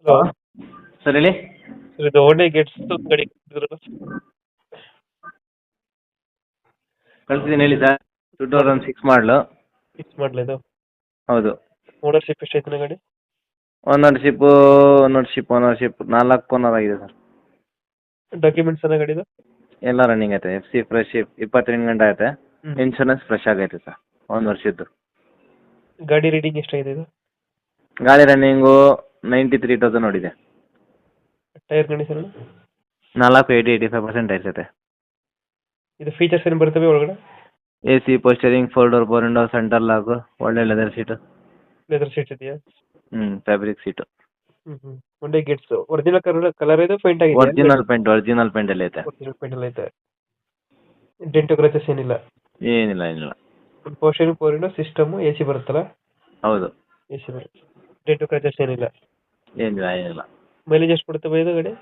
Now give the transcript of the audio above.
Hello sir ಹೇಳಿ. Sir ಇದು ಓಂಡೆ gets ಗಾಡಿ ಕಳ್ಸಿದ್ದೀನಿ ಹೇಳಿ ಸರ್. 2006 ಮಾಡಲು. ಫಿಕ್ಸ್ ಮಾಡಲ ಇದು ಹೌದು. ಓನರ್ಶಿಪ್ ಎಷ್ಟೈತೆ ಗಾಡಿ? ಓನರ್ಶಿಪ್ಪು 4 ಓನರ್ ಆಗಿದೆ ಸರ್. ಡಾಕ್ಯುಮೆಂಟ್ಸ್ ಎಲ್ಲ ಗಾಡಿದು? ಎಲ್ಲ ರನ್ನಿಂಗ್ ಐತೆ. FC ಫ್ರೆಶ್ 28 ಗಂಟೆ ಐತೆ. ಹ್ಮ್. ಇನ್ಶೂರೆನ್ಸ್ ಫ್ರೆಶ್ ಆಗೈತೆ ಸರ್, 1 ವರ್ಷದ್ದು. ಗಾಡಿ ರೀಡಿಂಗ್ ಎಷ್ಟಾಗಿದೆ ಇದು? ಗಾಡಿ ರನ್ನಿಂಗು 93,000 ನೋಡಿದೆ. Tyre condition? 85% ಐತೆ. ಇದು ಫೀಚರ್ಸ್ ಏನು ಬರ್ತವೆ ಒಳಗಡೆ? AC, power steering, 4 door, 4 window, centre lock, ಒಳ್ಳೆ ಲೆದರ್ ಸೀಟು. ಲೆದರ್ ಸೀಟ್ ಇದೆಯಾ? Fabric seat. ಓಂಡೆ ಗೆಟ್ಸ್ ಒರಿಜಿನಲ್ ಕಲರ್ ಇದು ಪೇಂಟ್ ಆಗಿದೆ? ಒರಿಜಿನಲ್ ಪೇಂಟ್ ಎಲ್ಲ ಐತೆ. ಒರಿಜಿನಲ್ ಪೇಂಟ್ ಎಲ್ಲ ಐತೆ. ಡೆಂಟು ಕ್ರಚಸ್ ಏನಿಲ್ಲ? ಏನಿಲ್ಲ. ಪೋಸ್ಟರಿಂಗ್, 4 ವಿಂಡೋ, ಸಿಸ್ಟಮ್, AC ಬರುತ್ತಲ್ಲ? ಹೌದು. AC ಬರುತ್ತೆ. ಡೆಂಟು ಕ್ರಚಸ್ ಏನಿಲ್ಲ? ಏನಿಲ್ಲ. ಮೈಲೇಜ್ ಎಷ್ಟು ಕೊಡುತ್ತೆ ಇದು ಗಾಡಿ?